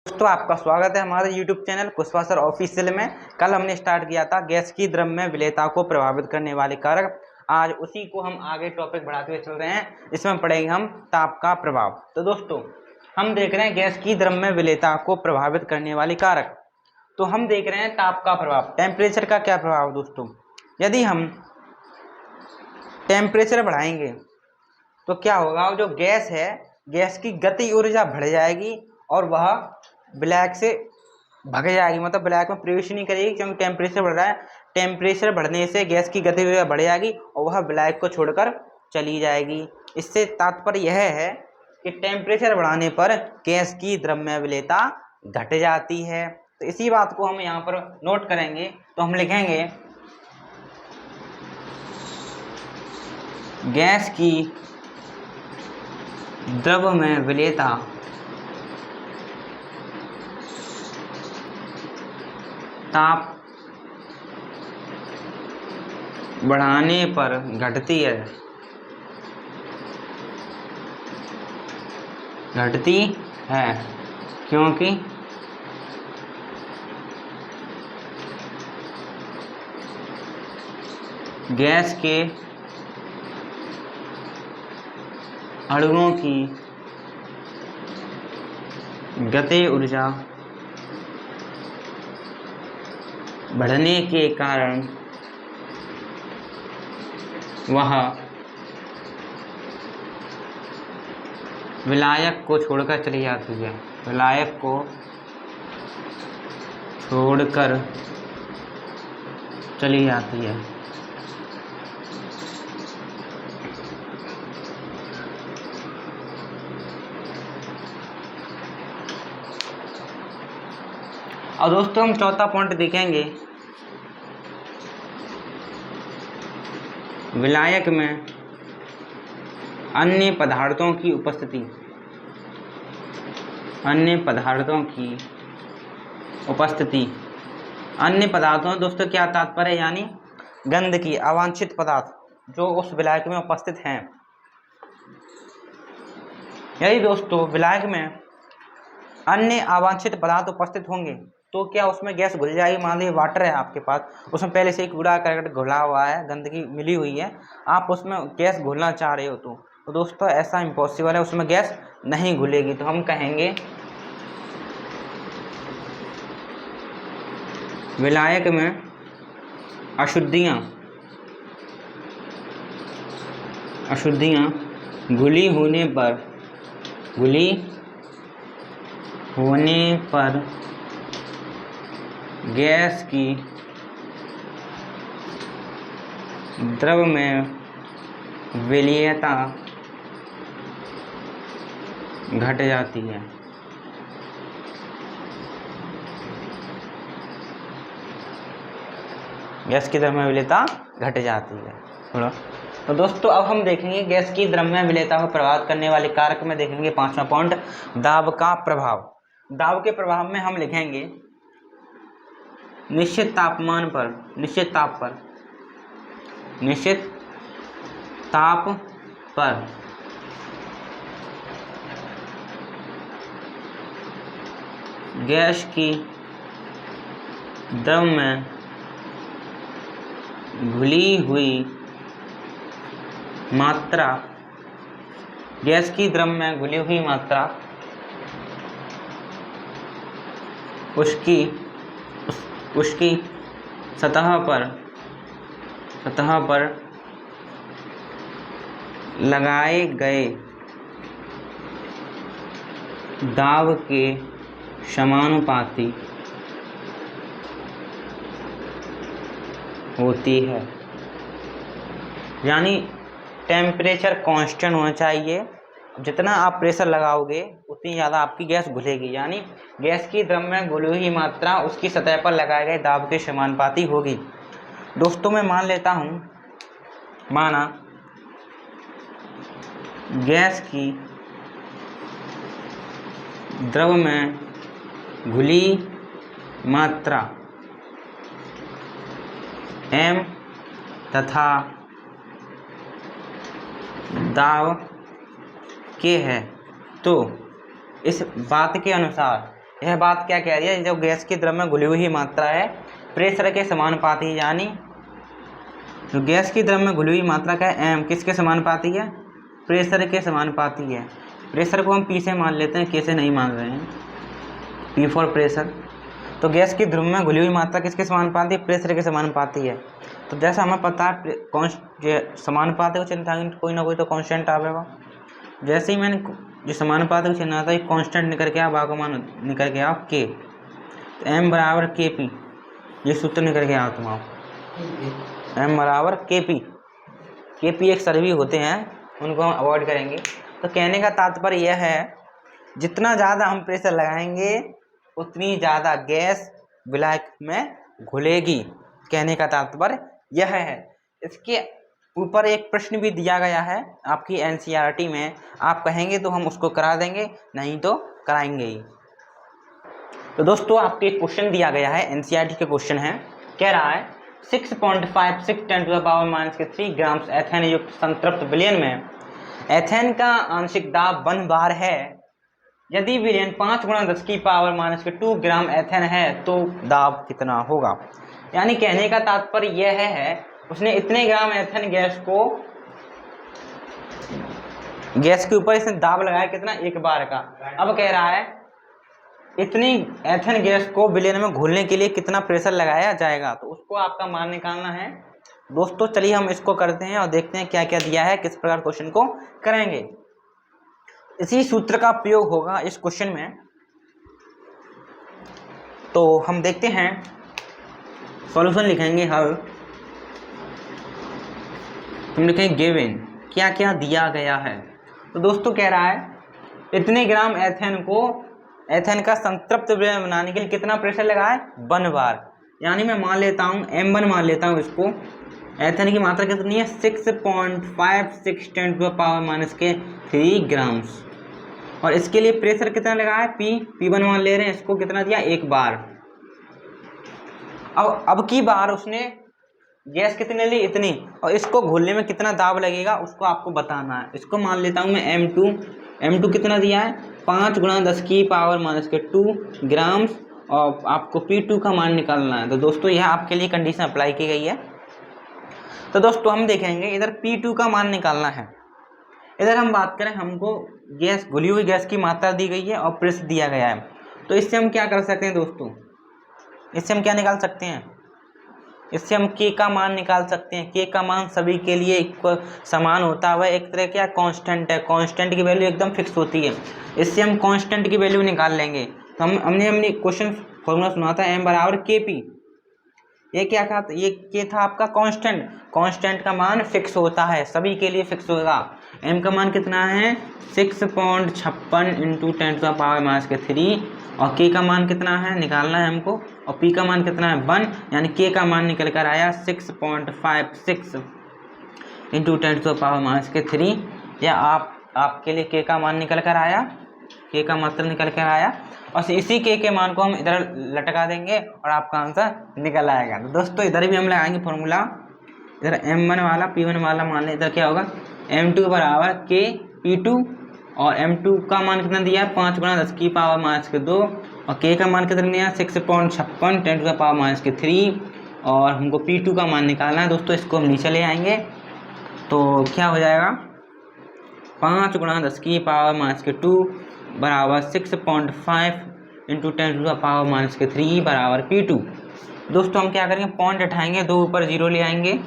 दोस्तों आपका स्वागत है हमारे YouTube channel Kushwaha sir official में। कल हमने स्टार्ट किया था गैस की द्रव्य विलेयता को प्रभावित करने वाले कारक। आज उसी को हम आगे टॉपिक बढ़ाते हुए चल रहे हैं। इसमें पढ़ेंगे हम ताप का प्रभाव। तो दोस्तों हम देख रहे हैं गैस की द्रव्य विलेयता को प्रभावित करने वाले कारक। तो हम देख रहे हैं ताप का प्रभाव, टेम्परेचर का क्या प्रभाव। दोस्तों यदि हम टेम्परेचर बढ़ाएंगे तो क्या होगा, जो गैस है गैस की गति ऊर्जा बढ़ जाएगी और वह ब्लैक से भाग जाएगी, मतलब ब्लैक में प्रवेश नहीं करेगी, क्योंकि टेम्परेचर बढ़ रहा है। टेम्परेचर बढ़ने से गैस की गति ऊर्जा बढ़ जाएगी और वह ब्लैक को छोड़कर चली जाएगी। इससे तात्पर्य यह है कि टेम्परेचर बढ़ाने पर गैस की द्रव्य विलेयता घट जाती है। तो इसी बात को हम यहाँ पर नोट करेंगे। तो हम लिखेंगे गैस की द्रव्य विलेयता ताप बढ़ाने पर घटती है क्योंकि गैस के अणुओं की गति ऊर्जा बढ़ने के कारण वह विलायक को छोड़कर चली जाती है, विलायक को छोड़कर चली जाती है। और दोस्तों हम चौथा पॉइंट देखेंगे, विलायक में अन्य पदार्थों की उपस्थिति। अन्य पदार्थों दोस्तों क्या तात्पर्य, यानी गंदगी, अवांछित पदार्थ जो उस विलायक में उपस्थित हैं। यदि दोस्तों विलायक में अन्य अवांछित पदार्थ उपस्थित होंगे तो क्या उसमें गैस घुल जाएगी। मान लीजिए वाटर है आपके पास, उसमें पहले से ही कूड़ा करकट घुला हुआ है, गंदगी मिली हुई है, आप उसमें गैस घुलना चाह रहे हो तो दोस्तों ऐसा इम्पॉसिबल है, उसमें गैस नहीं घुलेगी। तो हम कहेंगे विलायक में अशुद्धियाँ घुली होने पर गैस की द्रव्य विलेयता घट जाती है। गैस की द्रव्य विलेयता घट जाती है थोड़ा। तो दोस्तों अब हम देखेंगे गैस की द्रव्य विलेयता को प्रभावित करने वाले कारक में देखेंगे पांचवा पॉइंट, दाब का प्रभाव। दाब के प्रभाव में हम लिखेंगे निश्चित ताप पर गैस की द्रव्य में घुली हुई मात्रा, उसकी सतह पर लगाए गए दाब के समानुपाती होती है। यानी टेम्परेचर कांस्टेंट होना चाहिए, जितना आप प्रेशर लगाओगे उतनी ज़्यादा आपकी गैस घुलेगी, यानी गैस की द्रव्य में घुली हुई मात्रा उसकी सतह पर लगाए गए दाब के समानुपाती होगी। दोस्तों मैं मान लेता हूँ, माना गैस की द्रव्य में घुली मात्रा m तथा दाब के है, तो इस बात के अनुसार यह बात क्या कह रही है, जो गैस की द्रव्य में घुली हुई मात्रा है प्रेशर के समानुपाती है, यानी जो गैस की द्रव्य में घुली हुई मात्रा का एम किसके समानुपाती है, प्रेशर के समानुपाती है। प्रेशर को हम पी से मान लेते हैं, के से नहीं मान रहे हैं, पी फॉर प्रेशर। तो गैस की द्रव्य में घुली हुई मात्रा किसके समानुपाती है, प्रेशर के समानुपाती है। तो जैसा हमें पता है समानुपाती को चिन्ह था कोई ना कोई तो कांस्टेंट आवेगा। जैसे ही मैंने जो समानुपाती को चिन्ह था कांस्टेंट निकल के आया, का मान निकल के आया के, तो एम बराबर के पी, ये सूत्र निकल के आया तुम्हारा, एम बराबर के पी एक सर भी होते हैं, उनको हम अवॉइड करेंगे। तो कहने का तात्पर्य यह है, जितना ज़्यादा हम प्रेशर लगाएंगे उतनी ज़्यादा गैस ब्लैक में घुलेगी। कहने का तात्पर्य यह है। इसके ऊपर एक प्रश्न भी दिया गया है आपकी एनसीईआरटी में, आप कहेंगे तो हम उसको करा देंगे, नहीं तो कराएंगे ही। तो दोस्तों आपके एक क्वेश्चन दिया गया है, एनसीईआरटी के क्वेश्चन है, कह रहा है 6.56 × 10⁻³ ग्राम्स एथेन युक्त संतृप्त विलयन में एथेन का आंशिक दाब 1 बार है। यदि विलयन 5 × 10⁻² ग्राम एथेन है तो दाब कितना होगा। यानी कहने का तात्पर्य यह है, उसने इतने ग्राम एथेन गैस के ऊपर इसने दाब लगाया कितना, 1 बार का। अब कह रहा है इतनी एथेन गैस को विलयन में घोलने के लिए कितना प्रेशर लगाया जाएगा, तो उसको आपका मान निकालना है। दोस्तों चलिए हम इसको करते हैं और देखते हैं क्या क्या दिया है, किस प्रकार क्वेश्चन को करेंगे। इसी सूत्र का प्रयोग होगा इस क्वेश्चन में। तो हम देखते हैं, सॉल्यूशन लिखेंगे हल, हम लिखेंगे गिवन, क्या क्या दिया गया है। तो दोस्तों कह रहा है इतने ग्राम एथेन का संतृप्त विलयन बनाने के लिए कितना प्रेशर लगाए, 1 बार। यानी मैं मान लेता हूँ M1 मान लेता हूँ इसको। एथेन की मात्रा कितनी है, 6.56 × 10⁻³ ग्राम्स, और इसके लिए प्रेशर कितना लगा है, P1 मान ले रहे हैं, इसको कितना दिया, 1 बार। अब की बार उसने गैस कितने ली, इतनी, और इसको घोलने में कितना दाब लगेगा उसको आपको बताना है। इसको मान लेता हूँ मैं M2 कितना दिया है, 5 × 10⁻² ग्राम्स, और आपको P2 का मान निकालना है। तो दोस्तों यह आपके लिए कंडीशन अप्लाई की गई है। तो दोस्तों हम देखेंगे इधर P2 का मान निकालना है। इधर हम बात करें, हमको गैस घुली हुई गैस की मात्रा दी गई है और प्रेशर दिया गया है। तो इससे हम क्या कर सकते हैं दोस्तों, इससे हम क्या निकाल सकते हैं, इससे हम K का मान निकाल सकते हैं। K का मान सभी के लिए समान होता है, वह एक तरह क्या कांस्टेंट है, कांस्टेंट की वैल्यू एकदम फिक्स होती है। इससे हम कांस्टेंट की वैल्यू निकाल लेंगे। तो हमने क्वेश्चन फॉर्मूला सुना था, M बराबर KP। ये क्या था, ये था आपका कांस्टेंट। कांस्टेंट का मान फिक्स होता है, सभी के लिए फिक्स होगा। M का मान कितना है, 6.56 × 10⁻³ और K का मान कितना है निकालना है हमको, और P का मान कितना है, 1। यानी K का मान निकल कर आया 6.56 × 10⁻³ या आपके लिए K का मान निकल कर आया, K का मात्रा निकल कर आया, और इसी K के मान को हम इधर लटका देंगे और आपका आंसर निकल आएगा। तो दोस्तों इधर भी हम लगाएंगे फॉर्मूला, इधर M1 वाला P1 वाला मान लें, इधर क्या होगा, M2 बराबर K P2, और M2 का मान कितना दिया है, 5 × 10⁻², और K का मान कितना दिया है, 6.56 × 10⁻³ और हमको P2 का मान निकालना है। दोस्तों इसको हम नीचे ले आएंगे तो क्या हो जाएगा, 5 × 10⁻² बराबर 6.5 × 10⁻³ बराबर P2। दोस्तों हम क्या करेंगे, पॉइंट उठाएंगे, 2 ऊपर 0 ले आएंगे,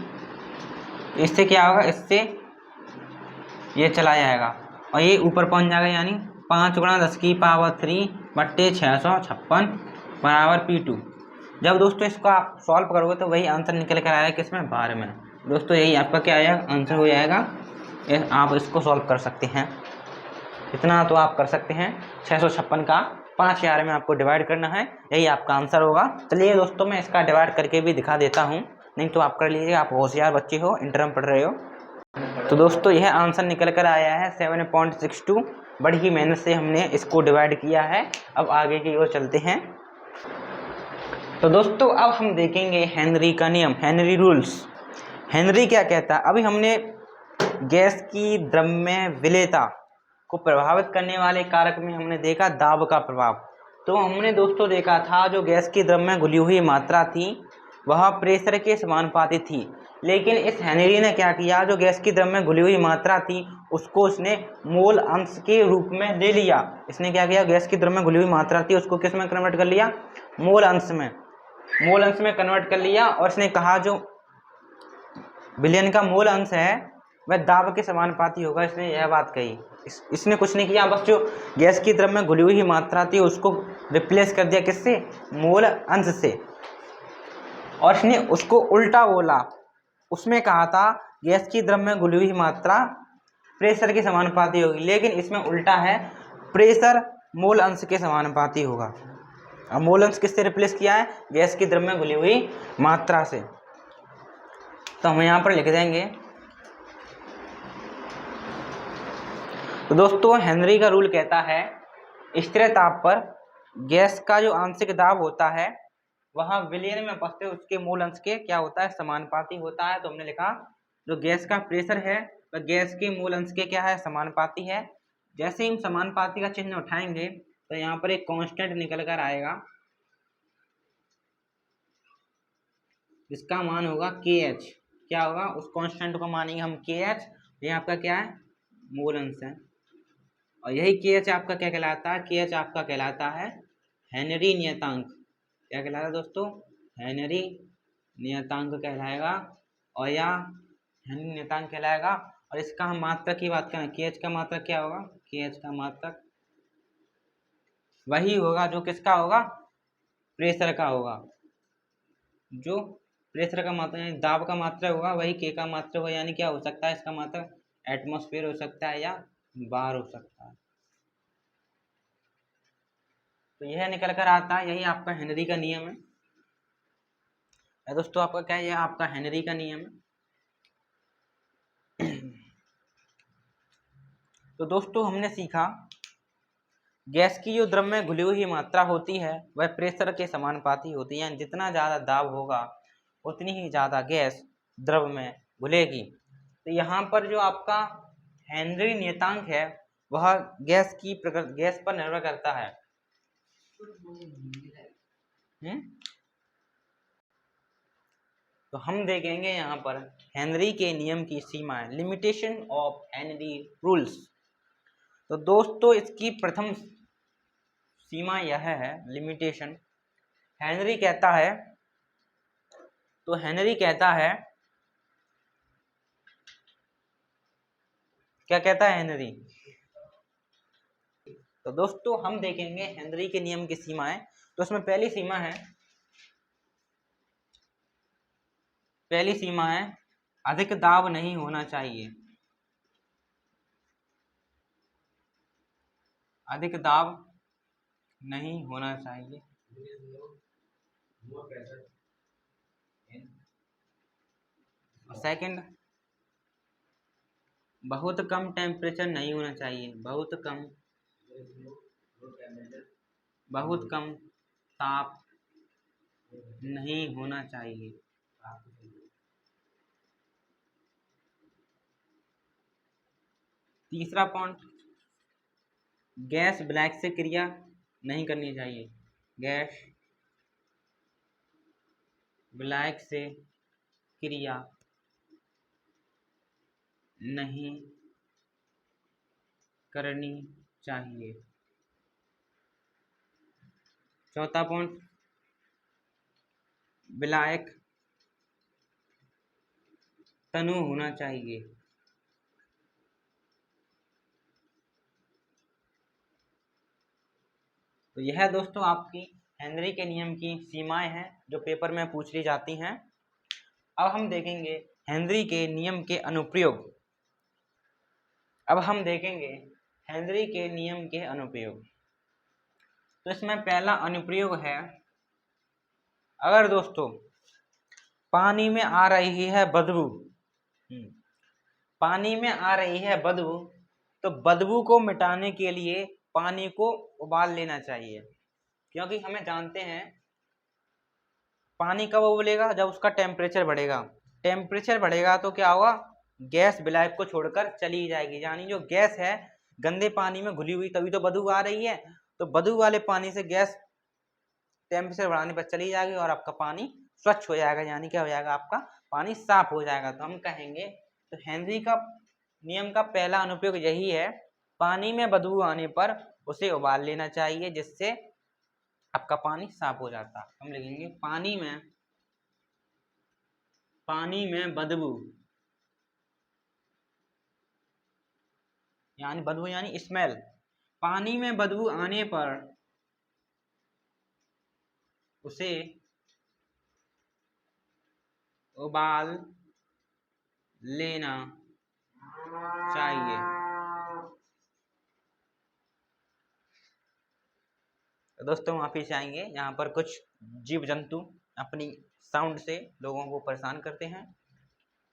इससे क्या होगा, इससे ये चला जाएगा और ये ऊपर पहुंच जाएगा, यानी 5 × 10⁻³ बट्टे 656 बराबर P2। जब दोस्तों इसको आप सॉल्व करोगे तो वही आंसर निकल कर आएगा किसमें, 12 में। दोस्तों यही आपका क्या आएगा, आंसर हो जाएगा। आप इसको सॉल्व कर सकते हैं, इतना तो आप कर सकते हैं। 656 का 5000 में आपको डिवाइड करना है, यही आपका आंसर होगा। चलिए दोस्तों मैं इसका डिवाइड करके भी दिखा देता हूँ, नहीं तो आप कर लीजिए, आप होशियार बच्चे हो, इंटर में पढ़ रहे हो। तो दोस्तों यह आंसर निकल कर आया है 7.62। बड़ी ही मेहनत से हमने इसको डिवाइड किया है। अब आगे की ओर चलते हैं। तो दोस्तों अब हम देखेंगे हेनरी का नियम, हेनरी रूल्स। हेनरी क्या कहता है, अभी हमने गैस की द्रव्य विलेयता को प्रभावित करने वाले कारक में हमने देखा दाब का प्रभाव, तो हमने दोस्तों देखा था जो गैस की द्रव में घुली हुई मात्रा थी वह प्रेशर के समानुपाती थी, लेकिन इस हेनरी ने क्या किया, जो गैस की द्रव में घुली हुई मात्रा थी उसको उसने मोल अंश के रूप में ले लिया। इसने क्या किया, गैस की द्रव में घुली हुई मात्रा थी उसको किस में कन्वर्ट कर लिया, मोल अंश में, मोल अंश में कन्वर्ट कर लिया। और इसने कहा जो विलयन का मोल अंश है वह दाब के समानुपाती होगा, इसने यह बात कही। इसने कुछ नहीं किया, बस जो गैस की द्रव में घुली हुई मात्रा थी उसको रिप्लेस कर दिया किससे, मोल अंश से। और इसने उसको उल्टा बोला, उसमें कहा था गैस की द्रव में घुली हुई मात्रा प्रेशर के समानुपाती होगी, लेकिन इसमें उल्टा है, प्रेशर मोल अंश के समानुपाती होगा। अब मोल अंश किससे रिप्लेस किया है, गैस की द्रव में घुली हुई मात्रा से। तो हम यहाँ पर लिख देंगे, तो दोस्तों हेनरी का रूल कहता है स्थिर ताप पर गैस का जो आंशिक दाब होता है वह विलयन में उपस्थित उसके मूल अंश के क्या होता है, समानुपाती होता है। तो हमने लिखा जो गैस का प्रेशर है वह गैस के मूल अंश के क्या है, समानुपाती है। जैसे ही हम समानुपाती का चिन्ह उठाएंगे तो यहाँ पर एक कांस्टेंट निकल कर आएगा जिसका मान होगा KH। क्या होगा, उस कांस्टेंट को मानेंगे हम KH। ये आपका क्या है, मूल अंश है। और यही KH आपका क्या कहलाता है, KH आपका कहलाता है हेनरी नियतांक। क्या कहलाता है दोस्तों, हेनरी नियतांक कहलाएगा, और या हेनरी नियतांक कहलाएगा। और इसका हम मात्रक की बात करें, KH का मात्रक क्या होगा, KH का मात्रक वही होगा जो किसका होगा, प्रेशर का होगा। जो प्रेशर का मात्रक यानी दाब का मात्रक होगा वही K का मात्रक होगा, यानी क्या हो सकता है, इसका मात्रक एटमॉस्फेयर हो सकता है या बार हो सकता है। तो यह निकल कर आता है, यही आपका हेनरी का नियम है। दोस्तों आपका क्या है, यह आपका हेनरी का नियम है। तो दोस्तों हमने सीखा गैस की जो द्रव में घुली हुई मात्रा होती है वह प्रेशर के समानुपाती होती है, यानी जितना ज़्यादा दाब होगा उतनी ही ज़्यादा गैस द्रव में घुलेगी। तो यहाँ पर जो आपका हेनरी नियतांक है वह गैस पर निर्भर करता है। तो हम देखेंगे यहाँ पर हेनरी के नियम की सीमाएं, लिमिटेशन ऑफ हेनरी रूल्स। तो दोस्तों इसकी प्रथम सीमा यह है, लिमिटेशन। हेनरी कहता है, तो हेनरी कहता है, क्या कहता है हेनरी। तो दोस्तों हम देखेंगे हेनरी के नियम की सीमाएं। तो उसमें पहली सीमा है अधिक दाब नहीं होना चाहिए, अधिक दाब नहीं होना चाहिए। सेकंड, बहुत कम टेम्परेचर नहीं होना चाहिए, बहुत कम ताप नहीं होना चाहिए। तीसरा पॉइंट, गैस ब्लैक से क्रिया नहीं करनी चाहिए, गैस ब्लैक से क्रिया नहीं करनी चाहिए। चौथा पॉइंट, ब्लैक तनु होना चाहिए। तो यह दोस्तों आपकी हेनरी के नियम की सीमाएं हैं जो पेपर में पूछ ली जाती हैं। अब हम देखेंगे हेनरी के नियम के अनुप्रयोग। अब हम देखेंगे हेनरी के नियम के अनुप्रयोग। तो इसमें पहला अनुप्रयोग है, अगर दोस्तों पानी में आ रही है बदबू, पानी में आ रही है बदबू, तो बदबू को मिटाने के लिए पानी को उबाल लेना चाहिए, क्योंकि हमें जानते हैं पानी कब उबलेगा, जब उसका टेम्परेचर बढ़ेगा। टेम्परेचर बढ़ेगा तो क्या होगा, गैस ब्लैक को छोड़कर चली जाएगी, यानी जो गैस है गंदे पानी में घुली हुई तभी तो बदबू आ रही है। तो बदबू वाले पानी से गैस टेम्परेचर बढ़ाने पर चली जाएगी और आपका पानी स्वच्छ हो जाएगा, यानी क्या हो जाएगा, आपका पानी साफ हो जाएगा। तो हम कहेंगे तो हेनरी का नियम का पहला अनुप्रयोग यही है, पानी में बदबू आने पर उसे उबाल लेना चाहिए, जिससे आपका पानी साफ हो जाता है। हम लिखेंगे पानी में बदबू यानी स्मेल, पानी में बदबू आने पर उसे उबाल लेना चाहिए। तो दोस्तों माफी चाहेंगे, यहाँ पर कुछ जीव जंतु अपनी साउंड से लोगों को परेशान करते हैं।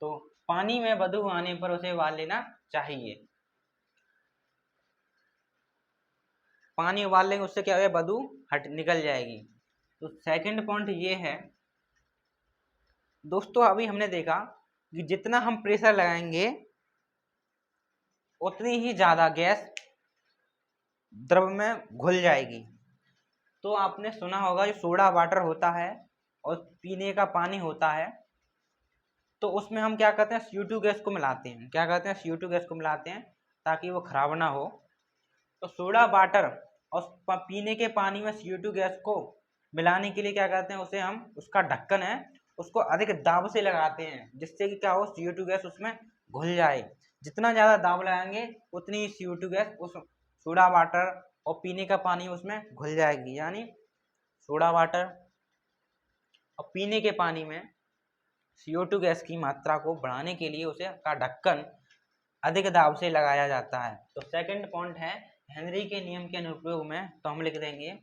तो पानी में बदबू आने पर उसे उबाल लेना चाहिए। पानी उबाल लेंगे, उससे क्या होगा, बदबू निकल जाएगी। तो सेकंड पॉइंट ये है दोस्तों, अभी हमने देखा कि जितना हम प्रेशर लगाएंगे उतनी ही ज्यादा गैस द्रव में घुल जाएगी। तो आपने सुना होगा जो सोडा वाटर होता है और पीने का पानी होता है, तो उसमें हम क्या करते हैं, CO2 गैस को मिलाते हैं। क्या करते हैं, CO2 गैस को मिलाते हैं ताकि वो खराब ना हो। तो सोडा वाटर और पीने के पानी में CO2 गैस को मिलाने के लिए क्या करते हैं, उसे हम उसका ढक्कन है उसको अधिक दाब से लगाते हैं, जिससे कि क्या हो, CO2 गैस उसमें घुल जाए। जितना ज़्यादा दाब लगाएंगे उतनी CO2 गैस उस सोडा वाटर और पीने का पानी उसमें घुल जाएगी। यानी सोडा वाटर और पीने के पानी में CO2 गैस की मात्रा को बढ़ाने के लिए उसे का ढक्कन अधिक दाब से लगाया जाता है। तो सेकंड पॉइंट है हेनरी के नियम के अनुप्रयोग में, तो हम लिख देंगे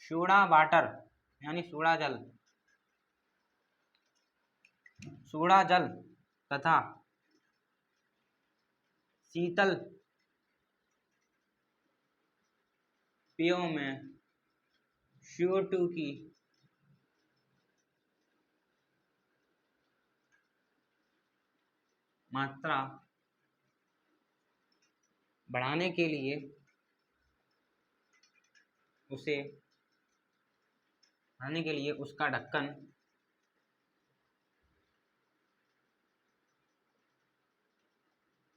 सोडा वाटर यानी सोडा जल तथा शीतल पेयों में CO2 की मात्रा बढ़ाने के लिए उसका ढक्कन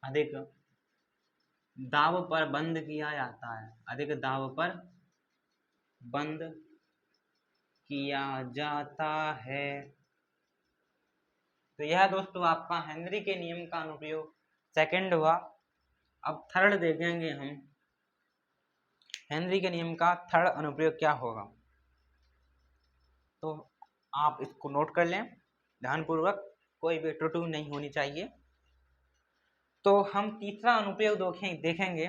अधिक दाब पर बंद किया जाता है। अधिक दाब पर बंद किया जाता है। तो यह दोस्तों आपका हेनरी के नियम का अनुप्रयोग सेकंड हुआ। अब थर्ड देखेंगे हम, हेनरी के नियम का थर्ड अनुप्रयोग क्या होगा। तो आप इसको नोट कर लें ध्यानपूर्वक, कोई भी त्रुटि नहीं होनी चाहिए। तो हम तीसरा अनुप्रयोग देखेंगे।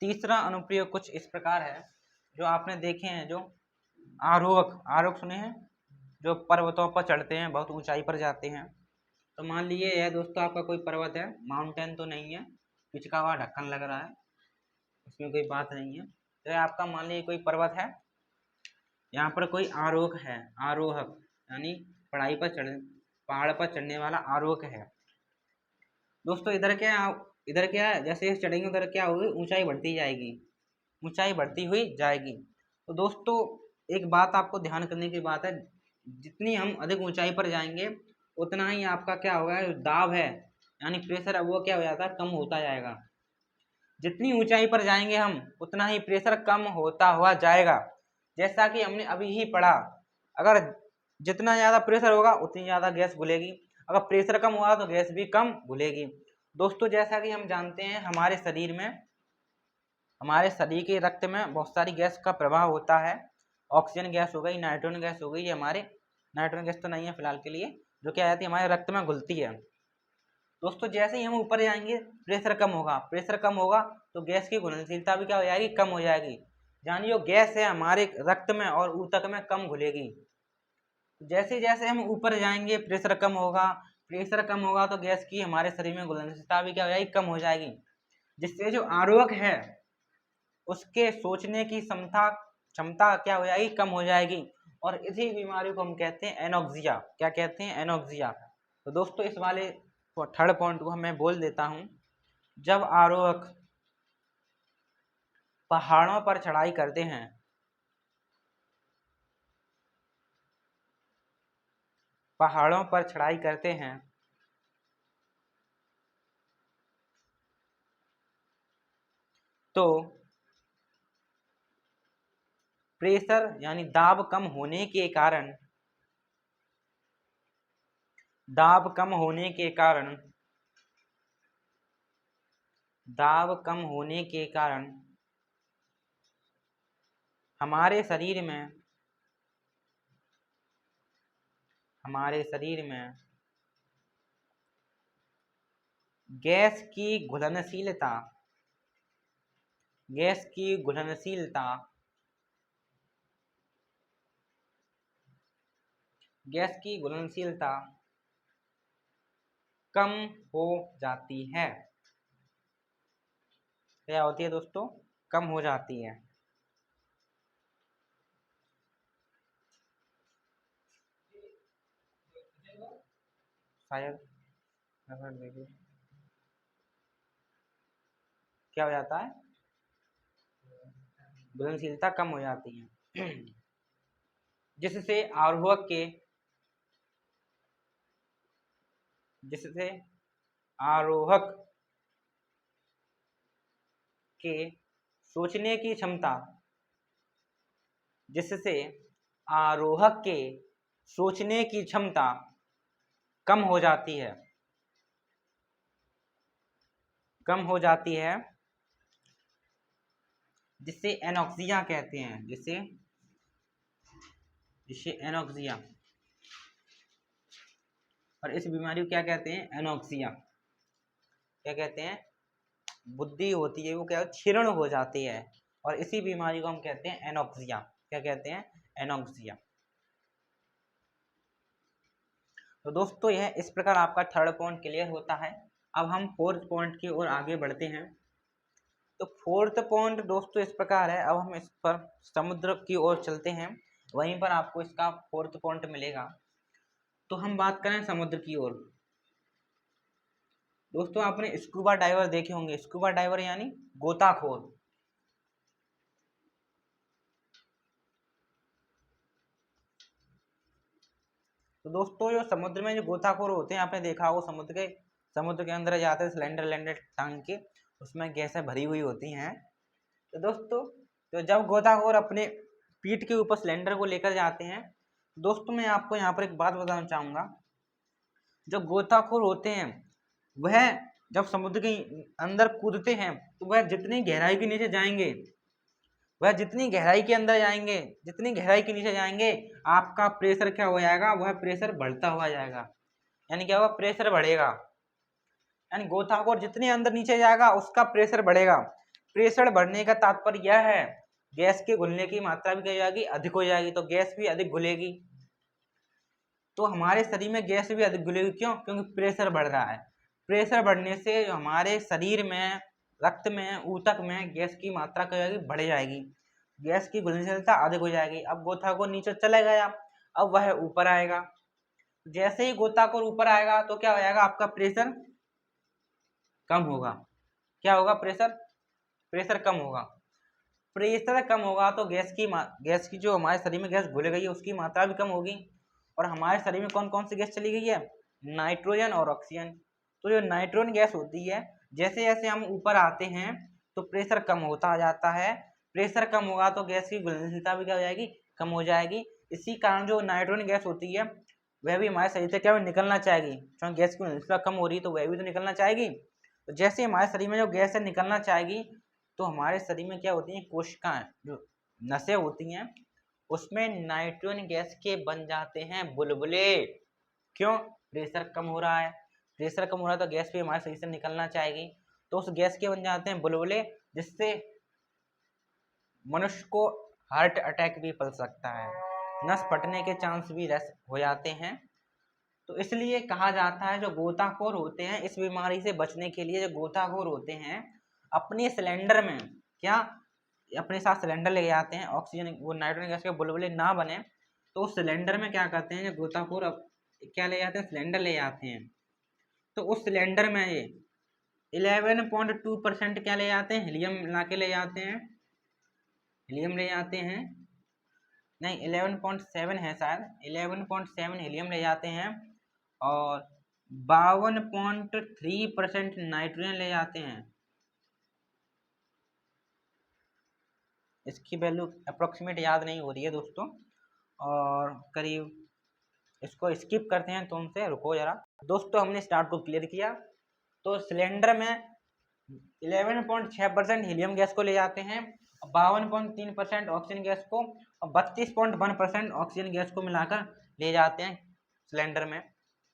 तीसरा अनुप्रयोग कुछ इस प्रकार है, जो आपने देखे हैं, जो आरोहक सुने हैं, जो पर्वतों पर चढ़ते हैं, बहुत ऊंचाई पर जाते हैं। तो मान लीजिए यह दोस्तों आपका कोई पर्वत है, माउंटेन तो नहीं है, पिचका हुआ ढक्कन लग रहा है, उसमें कोई बात नहीं है। तो आपका मान लीजिए कोई पर्वत है, यहाँ पर कोई आरोहक यानी पहाड़ पर चढ़ने वाला आरोहक है। दोस्तों इधर क्या है, जैसे चढ़ेंगे उधर क्या होगी, ऊंचाई बढ़ती हुई जाएगी। तो दोस्तों एक बात आपको ध्यान करने की बात है, जितनी हम अधिक ऊंचाई पर जाएंगे उतना ही आपका क्या होगा, दाब है यानी प्रेशर है वो क्या हो जाता है, कम होता जाएगा। जितनी ऊंचाई पर जाएंगे हम उतना ही प्रेशर कम होता हुआ जाएगा। जैसा कि हमने अभी ही पढ़ा, अगर जितना ज़्यादा प्रेशर होगा उतनी ज़्यादा गैस घुलेगी, अगर प्रेशर कम होगा तो गैस भी कम घुलेगी। दोस्तों जैसा कि हम जानते हैं हमारे शरीर के रक्त में बहुत सारी गैस का प्रभाव होता है। ऑक्सीजन गैस हो गई, नाइट्रोजन गैस हो गई, ये हमारे नाइट्रोजन गैस तो नहीं है फिलहाल के लिए, जो क्या जाती है हमारे रक्त में घुलती है। दोस्तों जैसे ही हम ऊपर जाएंगे प्रेशर कम होगा तो गैस की घुलनशीलता भी क्या हो जाएगी, कम हो जाएगी। यानी जो गैस है हमारे रक्त में और ऊतक में कम घुलेगी। जैसे जैसे हम ऊपर जाएंगे प्रेशर कम होगा तो गैस की हमारे शरीर में घुलनशीलता भी क्या हो जाएगी, कम हो जाएगी। जिससे जो आरोहक है उसके सोचने की क्षमता क्या हो जाएगी, कम हो जाएगी। और इसी बीमारी को हम कहते हैं एनोक्सिया। क्या कहते हैं, एनोक्सिया। तो दोस्तों इस वाले थर्ड पॉइंट को मैं बोल देता हूँ। जब आरोहक पहाड़ों पर चढ़ाई करते हैं, पहाड़ों पर चढ़ाई करते हैं तो प्रेशर यानी दाब कम होने के कारण, दाब कम होने के कारण, दाब कम होने के कारण हमारे शरीर में, हमारे शरीर में गैस की घुलनशीलता, गैस की घुलनशीलता, गैस की घुलनशीलता कम हो जाती है। क्या होती है दोस्तों? कम हो जाती है। शायद क्या हो जाता है? घुलनशीलता कम हो जाती है जिससे आरोहक के, जिससे आरोहक के सोचने की क्षमता, जिससे आरोहक के सोचने की क्षमता कम हो जाती है, कम हो जाती है, जिसे एनोक्सिया कहते हैं, जिसे, जिसे एनोक्सिया, और इस बीमारी को क्या कहते हैं? एनोक्सिया। क्या कहते हैं? बुद्धि होती है वो क्या क्षीण हो जाती है, और इसी बीमारी को हम कहते हैं एनोक्सिया। क्या कहते हैं? एनोक्सिया। तो दोस्तों यह इस प्रकार आपका थर्ड पॉइंट क्लियर होता है। अब हम फोर्थ पॉइंट की ओर आगे बढ़ते हैं। तो फोर्थ पॉइंट दोस्तों इस प्रकार है, अब हम इस पर समुद्र की ओर चलते हैं, वहीं पर आपको इसका फोर्थ पॉइंट मिलेगा। तो हम बात करें समुद्र की ओर। दोस्तों आपने स्कूबा डाइवर देखे होंगे, स्कूबा डाइवर यानी गोताखोर। तो दोस्तों जो समुद्र में जो गोताखोर होते हैं, आपने देखा होगा समुद्र के अंदर जाते हैं सिलेंडर लेंडर टांग के, उसमें गैसें भरी हुई होती हैं। तो दोस्तों तो जब गोताखोर अपने पीठ के ऊपर सिलेंडर को लेकर जाते हैं, दोस्तों मैं आपको यहाँ पर एक बात बताना चाहूँगा। जो गोताखोर होते हैं वह जब समुद्र के अंदर कूदते हैं तो वह जितनी गहराई के नीचे जाएंगे, वह जितनी गहराई के अंदर जाएंगे, जितनी गहराई के नीचे जाएंगे, आपका प्रेशर क्या हो जाएगा? वह प्रेशर बढ़ता हुआ जाएगा। यानी क्या होगा? प्रेशर बढ़ेगा। यानी गोताखोर जितने अंदर नीचे जाएगा उसका प्रेशर बढ़ेगा। प्रेशर बढ़ने का तात्पर्य यह है गैस के घुलने की मात्रा भी क्या हो जाएगी? अधिक हो जाएगी, तो गैस भी अधिक घुलेगी। तो हमारे शरीर में गैस भी अधिक घुलेगी। क्यों? क्योंकि प्रेशर बढ़ रहा है। प्रेशर बढ़ने से हमारे शरीर में, रक्त में, ऊतक में गैस की मात्रा क्या हो जाएगी? बढ़ जाएगी। गैस की घुलनशीलता अधिक हो जाएगी। अब गोताखोर नीचे चला गया, अब वह ऊपर आएगा। जैसे ही गोताखोर ऊपर आएगा तो क्या हो जाएगा? आपका प्रेशर कम होगा। क्या होगा? प्रेशर, प्रेशर कम होगा। प्रेशर कम होगा तो गैस की जो हमारे शरीर में गैस घुल गई है उसकी मात्रा भी कम होगी। और हमारे शरीर में कौन कौन सी गैस चली गई है? नाइट्रोजन और ऑक्सीजन। तो जो नाइट्रोजन गैस होती है, जैसे जैसे हम ऊपर आते हैं तो प्रेशर कम होता जाता है। प्रेशर कम होगा तो गैस की घुलनशीलता भी क्या हो जाएगी? कम हो जाएगी। इसी कारण जो नाइट्रोजन गैस होती है वह भी हमारे शरीर से क्या निकलना चाहेगी, क्योंकि गैस की घुलनशीलता कम हो रही है तो वह भी तो निकलना चाहेगी। तो जैसे हमारे शरीर में जो गैस है निकलना चाहेगी, तो हमारे शरीर में क्या होती है? कोशिकाएं, जो नसें होती हैं, उसमें नाइट्रोजन गैस के बन जाते हैं बुलबुले। क्यों? प्रेशर कम हो रहा है। प्रेशर कम हो रहा है तो गैस भी हमारे शरीर से निकलना चाहेगी, तो उस गैस के बन जाते हैं बुलबुले, जिससे मनुष्य को हार्ट अटैक भी पड़ सकता है, नस फटने के चांस भी हो जाते हैं। तो इसलिए कहा जाता है जो गोताखोर होते हैं, इस बीमारी से बचने के लिए जो गोताखोर होते हैं अपने सिलेंडर में क्या अपने साथ सिलेंडर ले जाते हैं, ऑक्सीजन वो नाइट्रोजन गैस के बुलबुले ना बने, तो उस सिलेंडर में क्या करते हैं जो गोताखोर क्या ले जाते हैं? सिलेंडर ले जाते हैं। तो उस सिलेंडर में ये 11.2% क्या ले जाते हैं, हीलियम ला के ले जाते हैं, हीलियम ले जाते हैं, नहीं 11.7 है शायद, 11.7 हीलियम ले जाते हैं और 52.3% नाइट्रोजन ले जाते हैं। इसकी वैल्यू अप्रोक्सीमेट याद नहीं हो रही है दोस्तों, और करीब इसको स्किप करते हैं, तुमसे रुको जरा दोस्तों। हमने स्टार्ट को क्लियर किया, तो सिलेंडर में 11.6% हीलियम गैस को ले जाते हैं, 52.3% ऑक्सीजन गैस को और 32.1% ऑक्सीजन गैस को मिलाकर ले जाते हैं सिलेंडर में,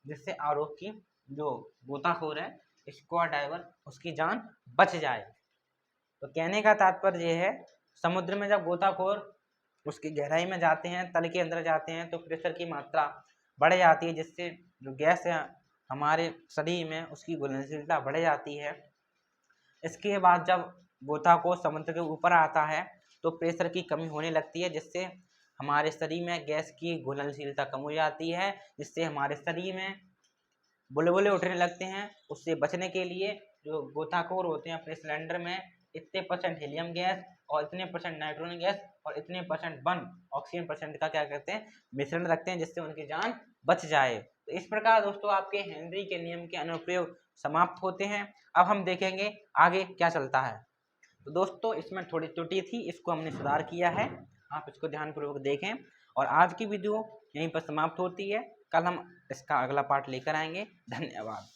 जिससे आरोप की जो गोताखोर है स्कूबा डाइवर उसकी जान बच जाए। तो कहने का तात्पर्य यह है, समुद्र में जब गोताखोर उसकी गहराई में जाते हैं, तल के अंदर जाते हैं, तो प्रेशर की मात्रा बढ़ जाती है, जिससे जो गैस है हमारे शरीर में उसकी घुलनशीलता बढ़ जाती है। इसके बाद जब गोताखोर समुद्र के ऊपर आता है तो प्रेशर की कमी होने लगती है, जिससे हमारे शरीर में गैस की घुलनशीलता कम हो जाती है, जिससे हमारे शरीर में बुलबुले उठने लगते हैं। उससे बचने के लिए जो गोताखोर होते हैं अपने सिलेंडर में इतने % हीलियम गैस और इतने % नाइट्रोजन गैस और इतने % ऑक्सीजन % का क्या करते हैं, मिश्रण रखते हैं, जिससे उनकी जान बच जाए। तो इस प्रकार दोस्तों आपके हेनरी के नियम के अनुप्रयोग समाप्त होते हैं। अब हम देखेंगे आगे क्या चलता है। तो दोस्तों इसमें थोड़ी त्रुटि थी, इसको हमने सुधार किया है, आप इसको ध्यानपूर्वक देखें। और आज की वीडियो यहीं पर समाप्त होती है, कल हम इसका अगला पार्ट लेकर आएंगे। धन्यवाद।